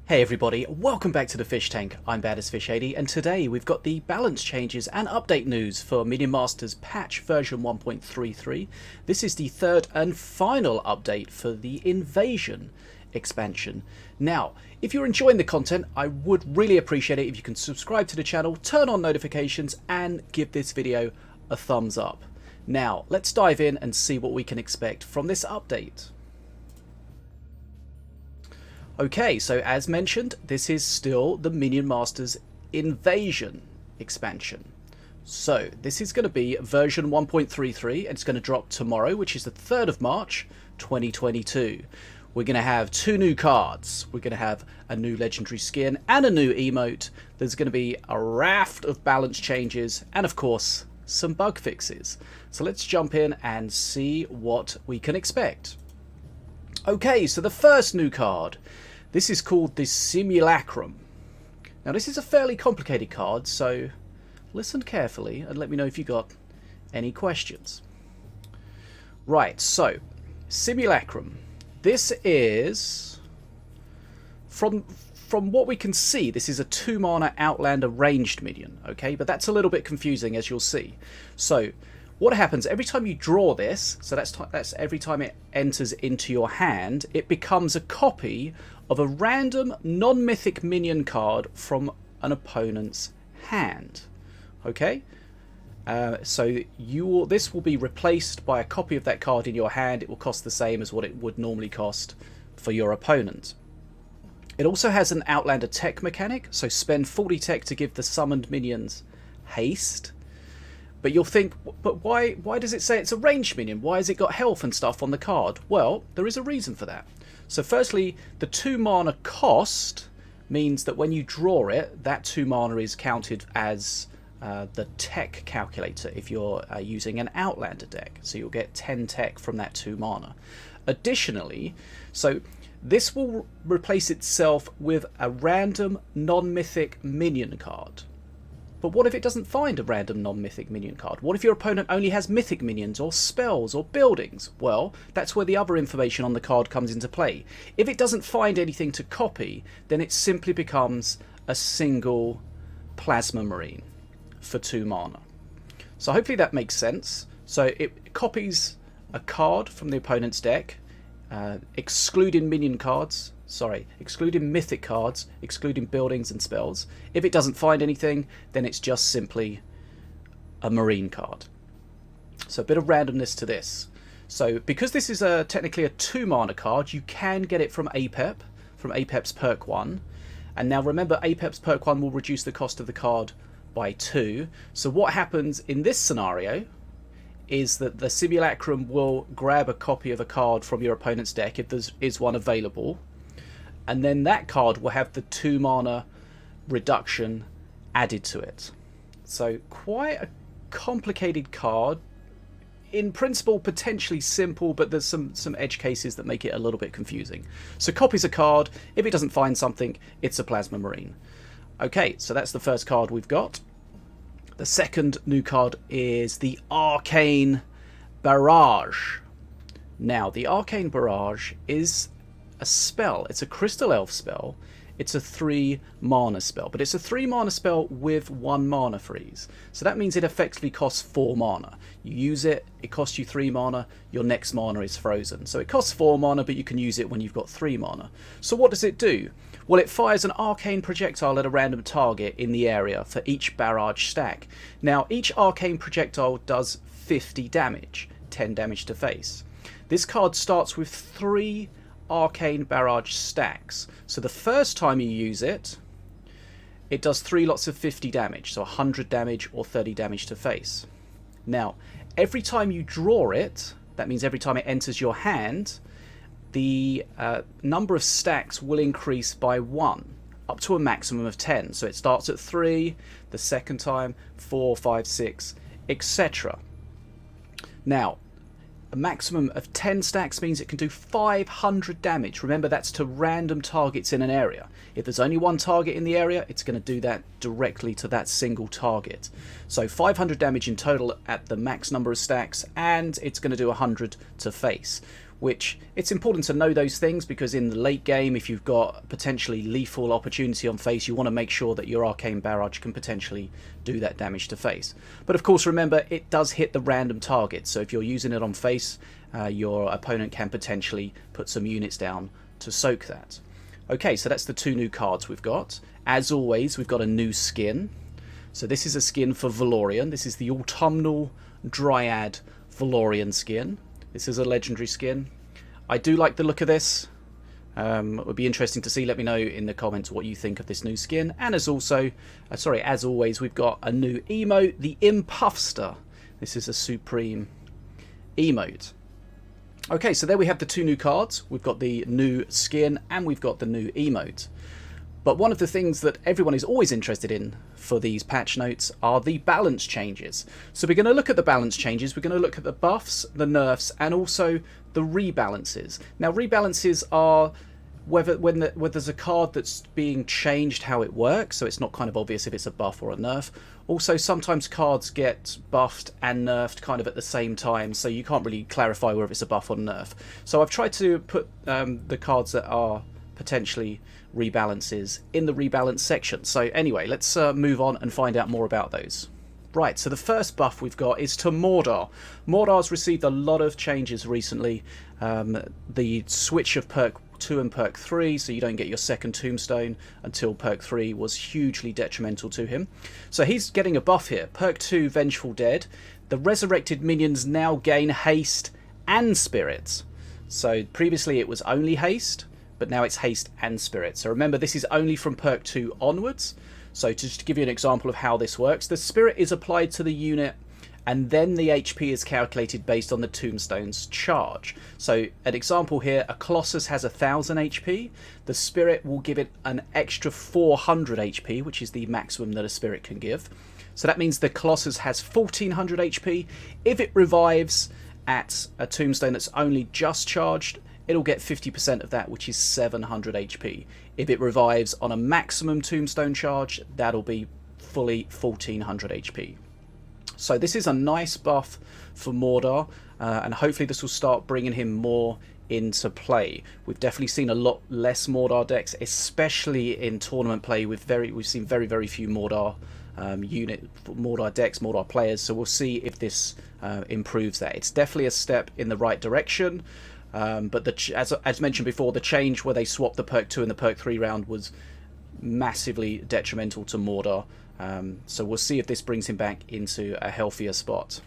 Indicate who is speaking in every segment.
Speaker 1: Hey everybody, welcome back to the Fish Tank. I'm BadAsFish80 and today we've got the balance changes and update news for Minion Masters patch version 1.33. This is the third and final update for the Invasion expansion. Now, if you're enjoying the content, I would really appreciate it if you can subscribe to the channel, turn on notifications and give this video a thumbs up. Now, let's dive in and see what we can expect from this update. Okay, so as mentioned, this is still the Minion Masters Invasion expansion. So this is going to be version 1.33 and it's going to drop tomorrow, which is the 3rd of March 2022. We're going to have 2 new cards. We're going to have a new legendary skin and a new emote. There's going to be a raft of balance changes and of course some bug fixes. So let's jump in and see what we can expect. Okay, so the first new card. This is called the Simulacrum. Now this is a fairly complicated card, so listen carefully and let me know if you got any questions. Right, so Simulacrum. This is, from what we can see, this is a 2-mana Outlander ranged minion, okay? But that's a little bit confusing, as you'll see. So what happens every time you draw this, so that's every time it enters into your hand, it becomes a copy of a random non-mythic minion card from an opponent's hand. Okay? So this will be replaced by a copy of that card in your hand. It will cost the same as what it would normally cost for your opponent. It also has an Outlander tech mechanic, so spend 40 tech to give the summoned minions haste. But you'll think, but why does it say it's a ranged minion? Why has it got health and stuff on the card? Well, there is a reason for that. So firstly, the 2 mana cost means that when you draw it, that 2 mana is counted as the tech calculator if you're using an Outlander deck. So you'll get 10 tech from that 2 mana. Additionally, so this will replace itself with a random non-mythic minion card. But what if it doesn't find a random non-mythic minion card? What if your opponent only has mythic minions or spells or buildings? Well, that's where the other information on the card comes into play. If it doesn't find anything to copy, then it simply becomes a single Plasma Marine for 2 mana. So hopefully that makes sense. So it copies a card from the opponent's deck, excluding mythic cards, excluding buildings and spells. If it doesn't find anything, then it's just simply a marine card. So a bit of randomness to this. So because this is technically a 2 mana card, you can get it from APEP, from APEP's perk 1. And now remember, APEP's perk 1 will reduce the cost of the card by 2. So what happens in this scenario is that the Simulacrum will grab a copy of a card from your opponent's deck if there is one available, and then that card will have the 2 mana reduction added to it. So quite a complicated card. In principle, potentially simple, but there's some edge cases that make it a little bit confusing. So copies a card. If it doesn't find something, it's a Plasma Marine. Okay, so that's the first card we've got. The second new card is the Arcane Barrage. Now, the Arcane Barrage is a spell. It's a Crystal Elf spell. It's a 3 mana spell, but it's a 3 mana spell with 1 mana freeze. So that means it effectively costs 4 mana. You use it, it costs you 3 mana, your next mana is frozen. So it costs 4 mana, but you can use it when you've got 3 mana. So what does it do? Well, it fires an arcane projectile at a random target in the area for each barrage stack. Now, each arcane projectile does 50 damage, 10 damage to face. This card starts with 3 arcane barrage stacks. So the first time you use it, it does 3 lots of 50 damage, so 100 damage or 30 damage to face. Now, every time you draw it, that means every time it enters your hand, the number of stacks will increase by 1, up to a maximum of 10. So it starts at 3, the second time, 4, 5, 6, etc. Now, a maximum of 10 stacks means it can do 500 damage. Remember, that's to random targets in an area. If there's only one target in the area, it's going to do that directly to that single target. So 500 damage in total at the max number of stacks, and it's going to do 100 to face. which it's important to know those things, because in the late game, if you've got potentially lethal opportunity on face, you want to make sure that your Arcane Barrage can potentially do that damage to face. But of course, remember, it does hit the random target, so if you're using it on face, your opponent can potentially put some units down to soak that. Okay, so that's the 2 new cards we've got. As always, we've got a new skin. So this is a skin for Valorian. This is the Autumnal Dryad Valorian skin. This is a legendary skin. I do like the look of this. It would be interesting to see. Let me know in the comments what you think of this new skin. And as always, we've got a new emote, the Impuffster. This is a supreme emote. Okay, so there we have the 2 new cards. We've got the new skin and we've got the new emote. But one of the things that everyone is always interested in for these patch notes are the balance changes. So we're going to look at the balance changes, we're going to look at the buffs, the nerfs, and also the rebalances. Now, rebalances are when there's a card that's being changed how it works, so it's not kind of obvious if it's a buff or a nerf. Also, sometimes cards get buffed and nerfed kind of at the same time, so you can't really clarify whether it's a buff or nerf. So I've tried to put the cards that are potentially rebalances in the rebalance section. So anyway, let's move on and find out more about those. Right, so the first buff we've got is to Mordor. Mordor's received a lot of changes recently. The switch of perk 2 and perk 3, so you don't get your second tombstone until perk 3, was hugely detrimental to him. So he's getting a buff here. Perk 2, Vengeful Dead. The resurrected minions now gain haste and spirit. So previously it was only haste, but now it's haste and spirit. So remember, this is only from perk 2 onwards. So just to give you an example of how this works, the spirit is applied to the unit and then the HP is calculated based on the tombstone's charge. So an example here, a Colossus has 1000 HP. The spirit will give it an extra 400 HP, which is the maximum that a spirit can give. So that means the Colossus has 1400 HP. If it revives at a tombstone that's only just charged, it'll get 50% of that, which is 700 HP. If it revives on a maximum tombstone charge, that'll be fully 1400 HP. So this is a nice buff for Mordor, and hopefully this will start bringing him more into play. We've definitely seen a lot less Mordor decks, especially in tournament play. We've seen very few Mordor Mordor decks, Mordor players. So we'll see if this improves that. It's definitely a step in the right direction. But as mentioned before, the change where they swapped the perk 2 and the perk 3 round was massively detrimental to Mordor. So we'll see if this brings him back into a healthier spot.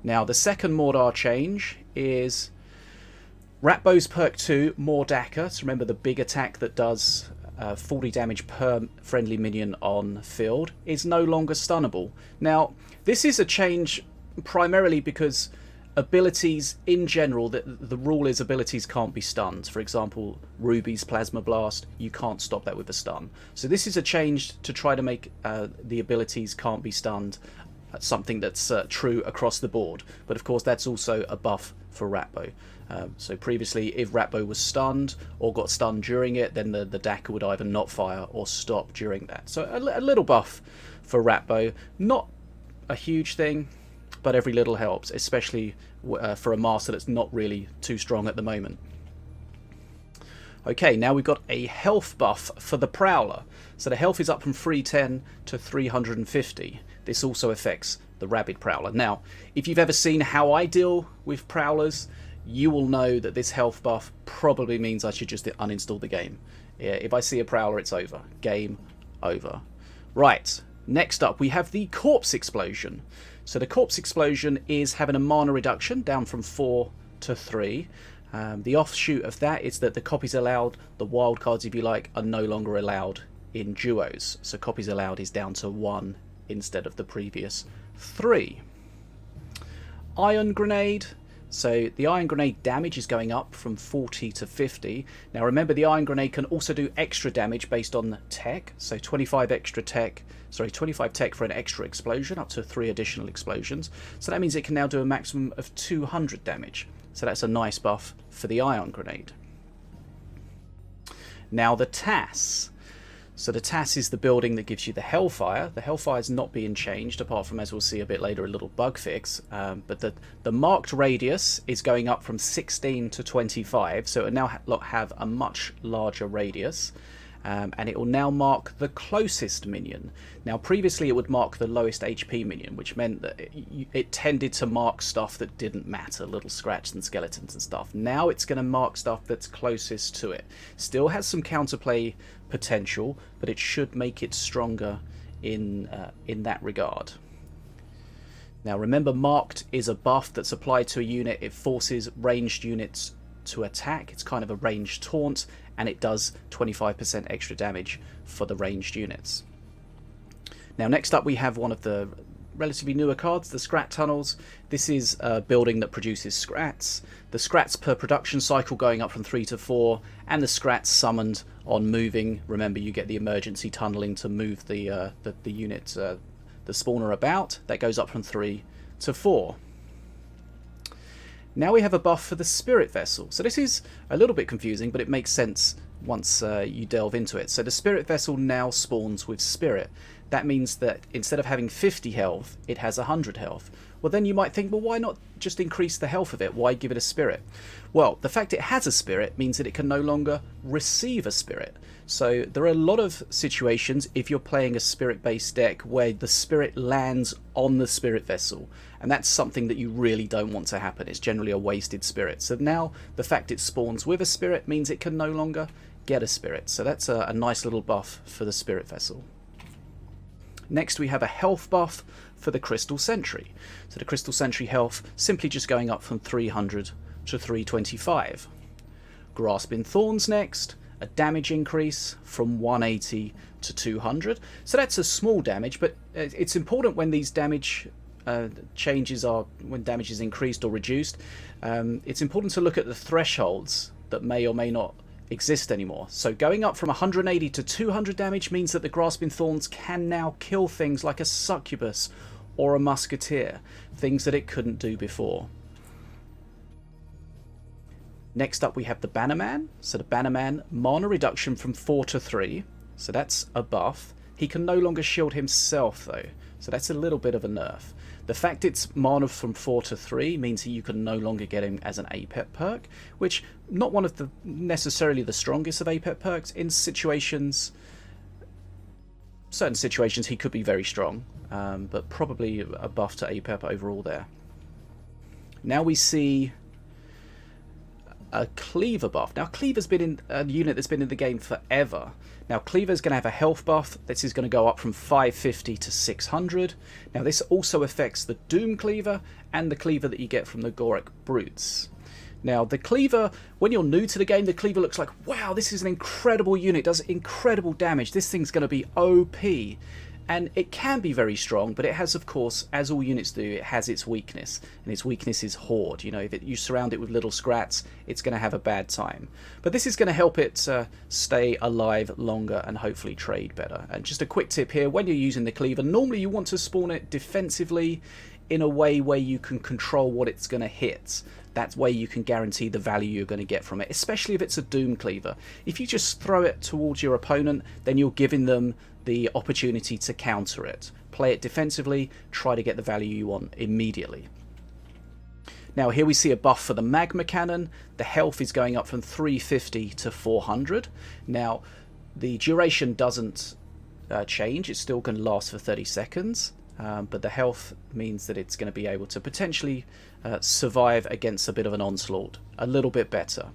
Speaker 1: Now, the second Mordor change is Ratbow's perk 2, Mordaka. So remember, the big attack that does 40 damage per friendly minion on field is no longer stunnable. Now, this is a change primarily because abilities in general, the rule is abilities can't be stunned. For example, Ruby's Plasma Blast, you can't stop that with a stun. So this is a change to try to make the abilities can't be stunned something that's true across the board. But of course, that's also a buff for Ratbow. So previously, if Ratbow was stunned or got stunned during it, then the Daka would either not fire or stop during that. So a little buff for Ratbow. Not a huge thing, but every little helps, especially for a master that's not really too strong at the moment. Okay, now we've got a health buff for the Prowler. So the health is up from 310 to 350. This also affects the Rabid Prowler. Now, if you've ever seen how I deal with Prowlers, you will know that this health buff probably means I should just uninstall the game. Yeah, if I see a Prowler, it's over. Game over. Right, next up we have the Corpse Explosion. So the Corpse Explosion is having a mana reduction down from 4 to 3. The offshoot of that is that the copies allowed, the wildcards if you like, are no longer allowed in duos. So copies allowed is down to 1 instead of the previous 3. Iron Grenade. So the Iron Grenade damage is going up from 40 to 50. Now remember, the Iron Grenade can also do extra damage based on tech. So 25 tech for an extra explosion, up to 3 additional explosions. So that means it can now do a maximum of 200 damage. So that's a nice buff for the Iron Grenade. Now the TAS. So the TAS is the building that gives you the Hellfire. The Hellfire is not being changed, apart from, as we'll see a bit later, a little bug fix. But the marked radius is going up from 16 to 25, so it will now have a much larger radius. And it will now mark the closest minion. Now previously it would mark the lowest HP minion, which meant that it tended to mark stuff that didn't matter, little scratches and skeletons and stuff. Now it's going to mark stuff that's closest to it. Still has some counterplay potential, but it should make it stronger in that regard. Now remember, marked is a buff that's applied to a unit. It forces ranged units to attack. It's kind of a ranged taunt, and it does 25% extra damage for the ranged units. Now next up we have one of the relatively newer cards, the Scrat Tunnels. This is a building that produces scrats. The scrats per production cycle going up from 3 to 4, and the scrats summoned on moving. Remember, you get the emergency tunneling to move the unit, the spawner about. That goes up from 3 to 4. Now we have a buff for the Spirit Vessel. So this is a little bit confusing, but it makes sense once you delve into it. So the Spirit Vessel now spawns with Spirit. That means that instead of having 50 health, it has 100 health. Well, then you might think, well, why not just increase the health of it? Why give it a spirit? Well, the fact it has a spirit means that it can no longer receive a spirit. So there are a lot of situations, if you're playing a spirit-based deck, where the spirit lands on the spirit vessel. And that's something that you really don't want to happen. It's generally a wasted spirit. So now the fact it spawns with a spirit means it can no longer get a spirit. So that's a nice little buff for the spirit vessel. Next we have a health buff for the Crystal Sentry. So the Crystal Sentry health simply just going up from 300 to 325. Grasping Thorns next, a damage increase from 180 to 200. So that's a small damage, but it's important when these damage changes are, when damage is increased or reduced, it's important to look at the thresholds that may or may not exist anymore. So going up from 180 to 200 damage means that the Grasping Thorns can now kill things like a Succubus or a Musketeer, things that it couldn't do before. Next up we have the Bannerman. So the Bannerman, mana reduction from 4 to 3, so that's a buff. He can no longer shield himself though, so that's a little bit of a nerf. The fact it's mana from 4 to 3 means that you can no longer get him as an APEP perk, which not one of the necessarily the strongest of APEP perks. In situations, certain situations he could be very strong, but probably a buff to APEP overall there. Now we see a Cleaver buff. Now Cleaver's been in a unit that's been in the game forever. Now Cleaver's going to have a health buff. This is going to go up from 550 to 600. Now this also affects the Doom Cleaver and the Cleaver that you get from the Goric Brutes. Now the Cleaver, when you're new to the game, the Cleaver looks like, wow, this is an incredible unit, does incredible damage, this thing's going to be OP. And it can be very strong, but it has, of course, as all units do, it has its weakness. And its weakness is Horde. You know, if you surround it with little scrats, it's going to have a bad time. But this is going to help it stay alive longer and hopefully trade better. And just a quick tip here, when you're using the Cleaver, normally you want to spawn it defensively in a way where you can control what it's going to hit. That way you can guarantee the value you're going to get from it, especially if it's a Doom Cleaver. If you just throw it towards your opponent, then you're giving them the opportunity to counter it. Play it defensively, try to get the value you want immediately. Now here we see a buff for the Magma Cannon. The health is going up from 350 to 400. Now the duration doesn't change, it's still going to last for 30 seconds. But the health means that it's going to be able to potentially survive against a bit of an onslaught a little bit better.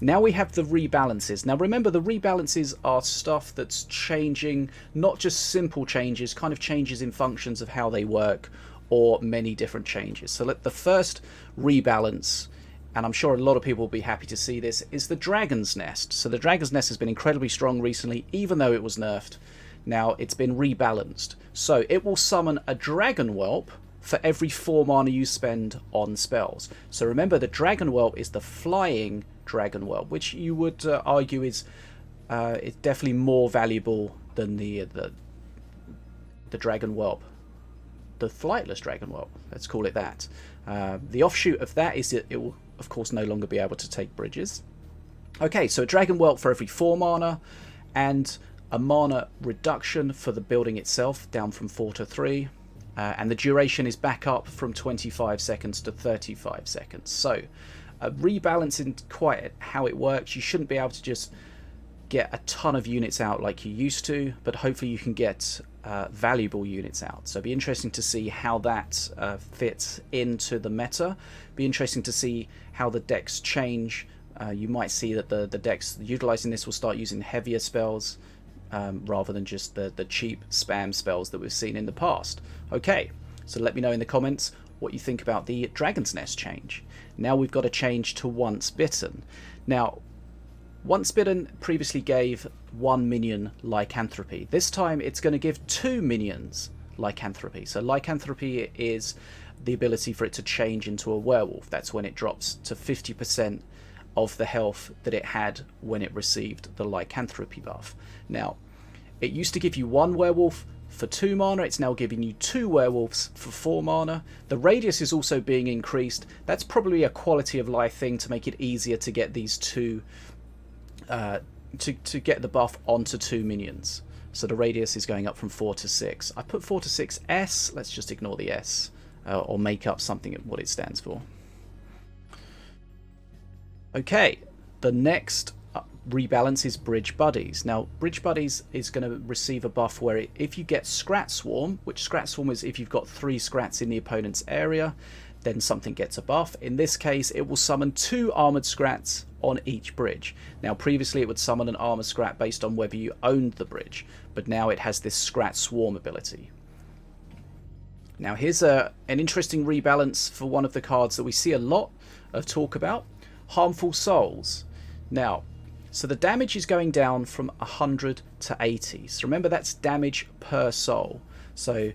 Speaker 1: Now we have the rebalances. Now remember, the rebalances are stuff that's changing, not just simple changes, kind of changes in functions of how they work, or many different changes. So the first rebalance, and I'm sure a lot of people will be happy to see this, is the Dragon's Nest. So the Dragon's Nest has been incredibly strong recently, even though it was nerfed. Now it's been rebalanced. So it will summon a Dragon Whelp for every 4 mana you spend on spells. So remember, the Dragon Whelp is the flying Dragon Whelp, which you would argue is definitely more valuable than the Dragon Whelp. The flightless Dragon Whelp, let's call it that. The offshoot of that is that it will, of course, no longer be able to take bridges. Okay, so a Dragon Whelp for every 4 mana, and a mana reduction for the building itself, down from 4 to 3, and the duration is back up from 25 seconds to 35 seconds. So rebalancing quite how it works. You shouldn't be able to just get a ton of units out like you used to, but hopefully you can get valuable units out. So it'll be interesting to see how that fits into the meta. Be interesting to see how the decks change. You might see that the decks utilizing this will start using heavier spells rather than just the cheap spam spells that we've seen in the past. Okay, so let me know in the comments what you think about the Dragon's Nest change. Now we've got a change to Once Bitten. Now, Once Bitten previously gave 1 minion lycanthropy. This time it's going to give 2 minions lycanthropy. So lycanthropy is the ability for it to change into a werewolf. That's when it drops to 50% of the health that it had when it received the lycanthropy buff. Now, it used to give you 1 werewolf for 2 mana. It's now giving you 2 werewolves for 4 mana. The radius is also being increased. That's probably a quality of life thing to make it easier to get these two to get the buff onto 2 minions. So the radius is going up from 4 to 6. I put 4 to 6S. Let's just ignore the S or make up something what it stands for. Okay, the next rebalance is Bridge Buddies. Now, Bridge Buddies is going to receive a buff where if you get Scrat Swarm, which Scrat Swarm is if you've got 3 Scrats in the opponent's area, then something gets a buff. In this case, it will summon 2 Armored Scrats on each bridge. Now, previously it would summon an Armored Scrat based on whether you owned the bridge, but now it has this Scrat Swarm ability. Now, here's an interesting rebalance for one of the cards that we see a lot of talk about, Harmful Souls. Now, so the damage is going down from 100 to 80. So remember, that's damage per soul. So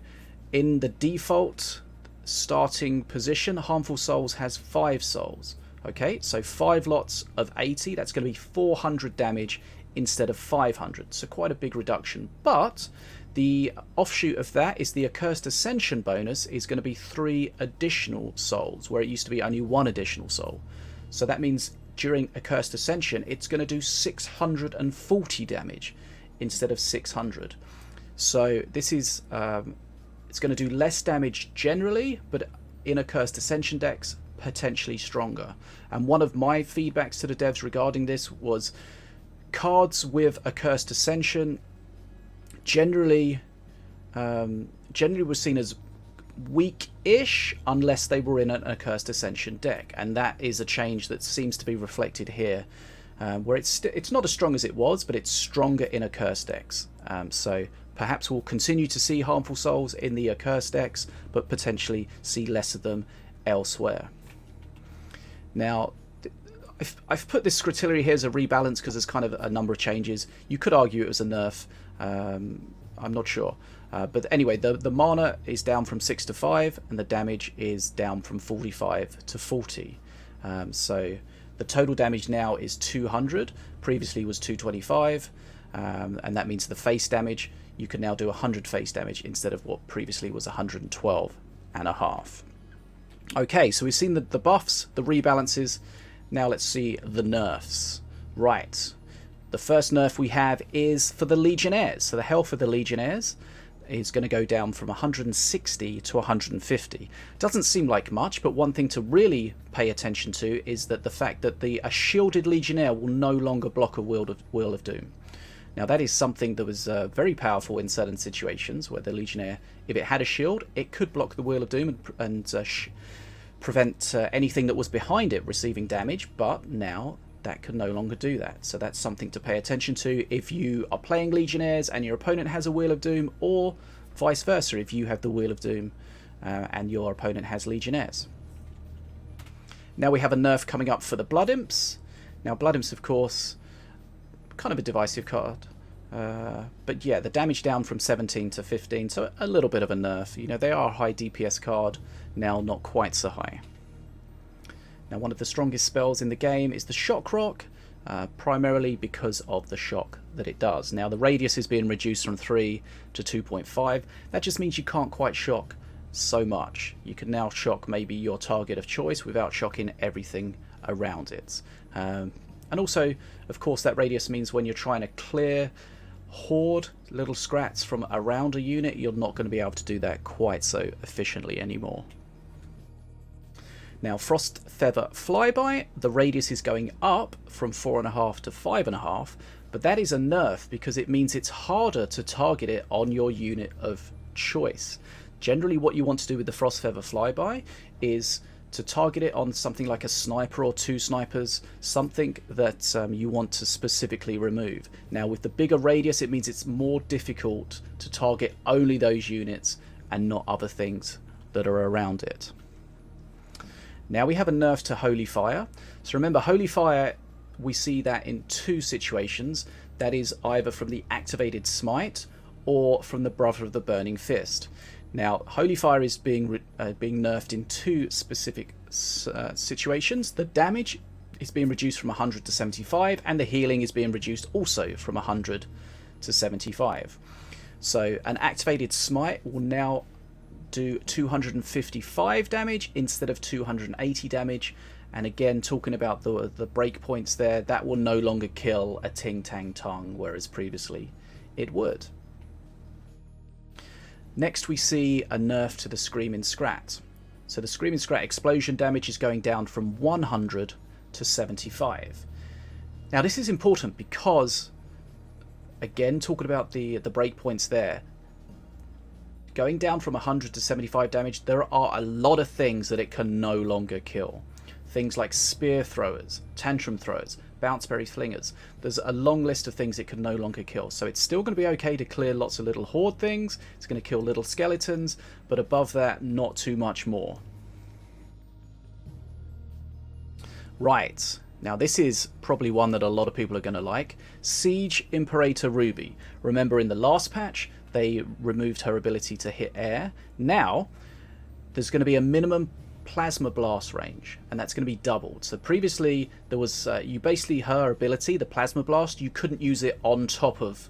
Speaker 1: in the default starting position, Harmful Souls has 5 souls. Okay, so 5 lots of 80, that's going to be 400 damage instead of 500. So quite a big reduction. But the offshoot of that is the Accursed Ascension bonus is going to be 3 additional souls, where it used to be only 1 additional soul. So that means during Accursed Ascension, it's going to do 640 damage instead of 600. So this is it's going to do less damage generally, but in Accursed Ascension decks, potentially stronger. And one of my feedbacks to the devs regarding this was cards with Accursed Ascension generally was seen as weak-ish unless they were in an Accursed Ascension deck, and that is a change that seems to be reflected here, where it's not as strong as it was, but it's stronger in Accursed decks. So perhaps we'll continue to see Harmful Souls in the Accursed decks, but potentially see less of them elsewhere. Now, I've put this Scritillery here as a rebalance because there's kind of a number of changes. You could argue it was a nerf. I'm not sure. But anyway, the mana is down from 6 to 5, and the damage is down from 45 to 40. So the total damage now is 200. Previously was 225. And that means the face damage, you can now do 100 face damage instead of what previously was 112.5. Okay, so we've seen the buffs, the rebalances. Now let's see the nerfs. Right. The first nerf we have is for the Legionnaires. So the health of the Legionnaires is going to go down from 160 to 150. Doesn't seem like much, but one thing to really pay attention to is that the fact that a shielded Legionnaire will no longer block a Wheel of Doom. Now that is something that was very powerful in certain situations where the Legionnaire, if it had a shield, it could block the Wheel of Doom and prevent anything that was behind it receiving damage, but now that can no longer do that. So that's something to pay attention to if you are playing Legionnaires and your opponent has a Wheel of Doom, or vice versa if you have the Wheel of Doom and your opponent has Legionnaires. Now we have a nerf coming up for the Blood Imps. Now Blood Imps, of course, kind of a divisive card. But yeah, the damage down from 17 to 15, so a little bit of a nerf. You know, they are a high DPS card, now not quite so high. Now one of the strongest spells in the game is the Shock Rock, primarily because of the shock that it does. Now the radius is being reduced from 3 to 2.5. That just means you can't quite shock so much. You can now shock maybe your target of choice without shocking everything around it. And also, of course, that radius means when you're trying to clear hoard little scrats from around a unit, you're not going to be able to do that quite so efficiently anymore. Now, Frost Feather Flyby, the radius is going up from 4.5 to 5.5, but that is a nerf because it means it's harder to target it on your unit of choice. Generally, what you want to do with the Frost Feather Flyby is to target it on something like a sniper or 2 snipers, something that you want to specifically remove. Now, with the bigger radius, it means it's more difficult to target only those units and not other things that are around it. Now we have a nerf to Holy Fire. So remember, Holy Fire, we see that in 2 situations. That is either from the activated Smite or from the Brother of the Burning Fist. Now, Holy Fire is being nerfed in 2 specific situations. The damage is being reduced from 100 to 75, and the healing is being reduced also from 100 to 75. So an activated Smite will now do 255 damage instead of 280 damage, and again, talking about the breakpoints there, that will no longer kill a Ting Tang Tongue, whereas previously it would. Next we see a nerf to the Screaming Scrat. So the Screaming Scrat explosion damage is going down from 100 to 75. Now this is important because, again, talking about the breakpoints there, going down from 100 to 75 damage, there are a lot of things that it can no longer kill. Things like spear throwers, tantrum throwers, bounceberry flingers. There's a long list of things it can no longer kill. So it's still going to be okay to clear lots of little horde things. It's going to kill little skeletons, but above that, not too much more. Right, now this is probably one that a lot of people are going to like. Siege Imperator Ruby. Remember, in the last patch, they removed her ability to hit air. Now, there's going to be a minimum plasma blast range, and that's going to be doubled. So previously, there was her ability, the plasma blast, you couldn't use it on top of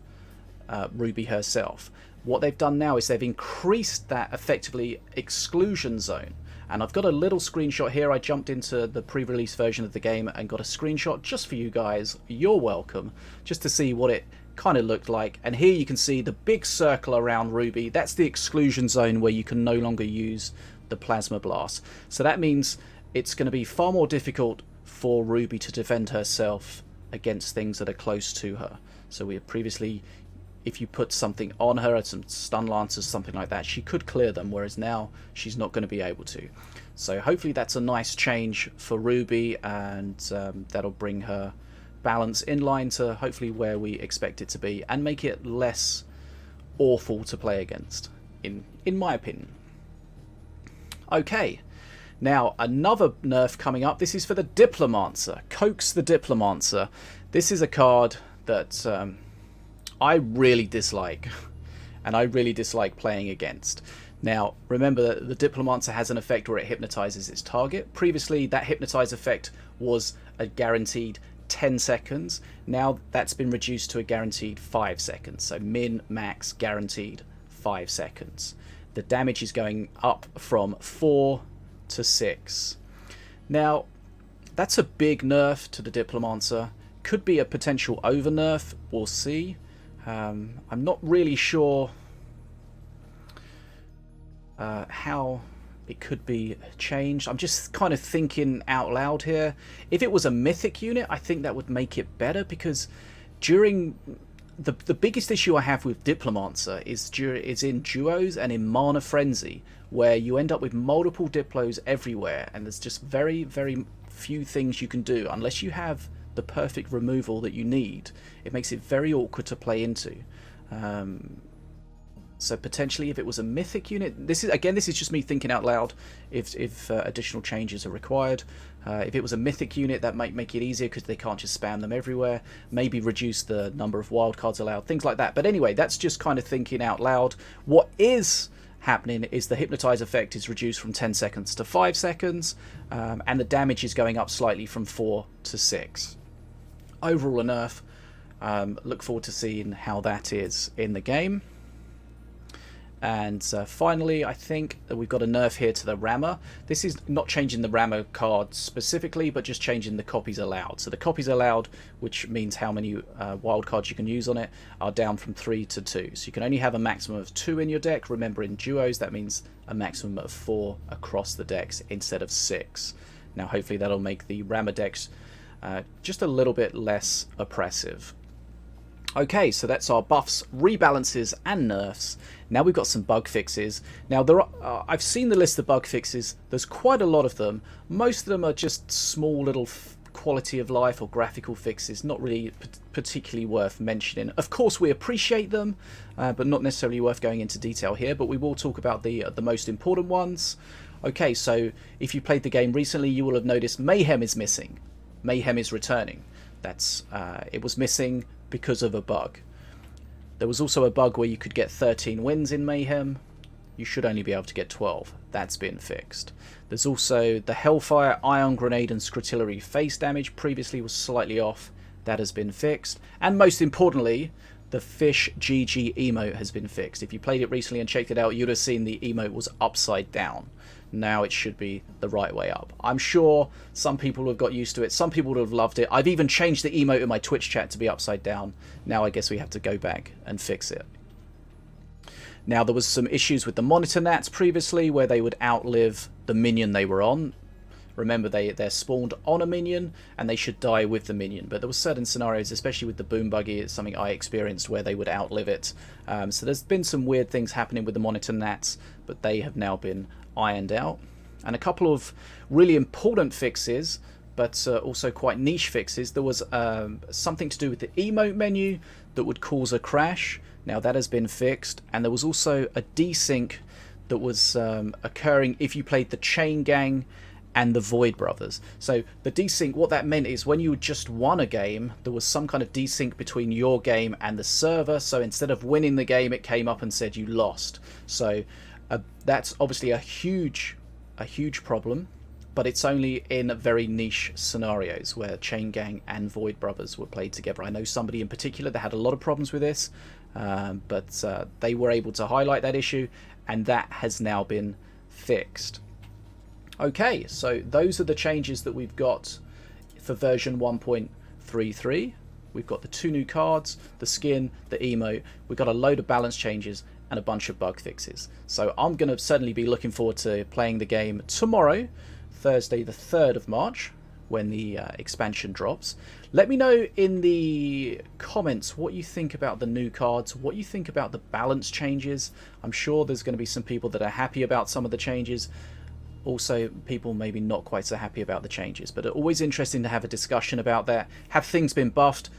Speaker 1: Ruby herself. What they've done now is they've increased that effectively exclusion zone. And I've got a little screenshot here. I jumped into the pre-release version of the game and got a screenshot just for you guys. You're welcome. Just to see what it kind of looked like. And here you can see the big circle around Ruby. That's the exclusion zone where you can no longer use the plasma blast. So that means it's going to be far more difficult for Ruby to defend herself against things that are close to her. So we had previously, if you put something on her, some stun lancers, something like that, she could clear them, whereas now she's not going to be able to. So hopefully that's a nice change for Ruby, and that'll bring her balance in line to hopefully where we expect it to be, and make it less awful to play against, in my opinion. Okay, now another nerf coming up. This is for the Diplomancer. Coax the Diplomancer. This is a card that I really dislike, and I really dislike playing against. Now, remember that the Diplomancer has an effect where it hypnotizes its target. Previously, that hypnotize effect was a guaranteed 10 seconds. Now that's been reduced to a guaranteed 5 seconds. So min, max, guaranteed 5 seconds. The damage is going up from 4 to 6. Now, that's a big nerf to the Diplomancer. Could be a potential over nerf. We'll see. I'm not really sure how it could be changed. I'm just kind of thinking out loud here. If it was a mythic unit, I think that would make it better, because during the biggest issue I have with Diplomancer is in duos and in Mana Frenzy, where you end up with multiple Diplos everywhere, and there's just very, very few things you can do unless you have the perfect removal that you need. It makes it very awkward to play into. So potentially, if it was a mythic unit, this is just me thinking out loud. If additional changes are required, if it was a mythic unit, that might make it easier because they can't just spam them everywhere. Maybe reduce the number of wildcards allowed, things like that. But anyway, that's just kind of thinking out loud. What is happening is the hypnotize effect is reduced from 10 seconds to 5 seconds, and the damage is going up slightly from 4 to 6. Overall a nerf. Look forward to seeing how that is in the game. And finally, I think that we've got a nerf here to the rammer. This is not changing the rammer card specifically, but just changing the copies allowed. So the copies allowed, which means how many wild cards you can use on it, are down from 3 to 2. So you can only have a maximum of 2 in your deck. Remember, in duos, that means a maximum of 4 across the decks instead of 6. Now, hopefully that'll make the rammer decks just a little bit less oppressive. Okay, so that's our buffs, rebalances, and nerfs. Now we've got some bug fixes. Now I've seen the list of bug fixes. There's quite a lot of them. Most of them are just small little quality of life or graphical fixes, not really particularly worth mentioning. Of course, we appreciate them, but not necessarily worth going into detail here. But we will talk about the most important ones. Okay, so if you played the game recently, you will have noticed Mayhem is missing. Mayhem is returning. It was missing because of a bug. There was also a bug where you could get 13 wins in Mayhem. You should only be able to get 12. That's been fixed. There's also the Hellfire, Ion Grenade and Scrotillery face damage previously was slightly off. That has been fixed. And most importantly, the Fish GG emote has been fixed. If you played it recently and checked it out, you'd have seen the emote was upside down. Now it should be the right way up. I'm sure some people have got used to it. Some people would have loved it. I've even changed the emote in my Twitch chat to be upside down. Now I guess we have to go back and fix it. Now there was some issues with the monitor nats previously where they would outlive the minion they were on. Remember, they're spawned on a minion and they should die with the minion. But there were certain scenarios, especially with the boom buggy, it's something I experienced where they would outlive it. So there's been some weird things happening with the monitor nats, but they have now been ironed out. And a couple of really important fixes, but also quite niche fixes. There was something to do with the emote menu that would cause a crash. Now that has been fixed. And there was also a desync that was occurring if you played the Chain Gang and the Void Brothers. So the desync, what that meant is when you just won a game, there was some kind of desync between your game and the server. So instead of winning the game, it came up and said you lost. So that's obviously a huge problem, but it's only in very niche scenarios where Chain Gang and Void Brothers were played together. I know somebody in particular that had a lot of problems with this, but they were able to highlight that issue, and that has now been fixed. Okay, so those are the changes that we've got for version 1.33. We've got the 2 new cards, the skin, the emote. We've got a load of balance changes and a bunch of bug fixes. So I'm going to certainly be looking forward to playing the game tomorrow, Thursday the 3rd of March, when the expansion drops. Let me know in the comments what you think about the new cards, what you think about the balance changes. I'm sure there's going to be some people that are happy about some of the changes. Also, people maybe not quite so happy about the changes. But it's always interesting to have a discussion about that. Have things been buffed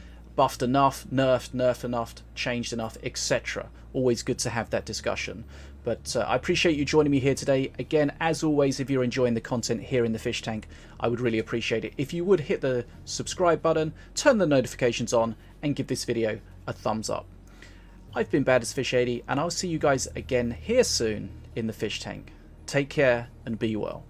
Speaker 1: enough, nerfed enough, changed enough, etc. Always good to have that discussion. But I appreciate you joining me here today. Again, as always, if you're enjoying the content here in the Fish Tank, I would really appreciate it if you would hit the subscribe button, turn the notifications on, and give this video a thumbs up. I've been Bad as Fish 80, and I'll see you guys again here soon in the Fish Tank. Take care and be well.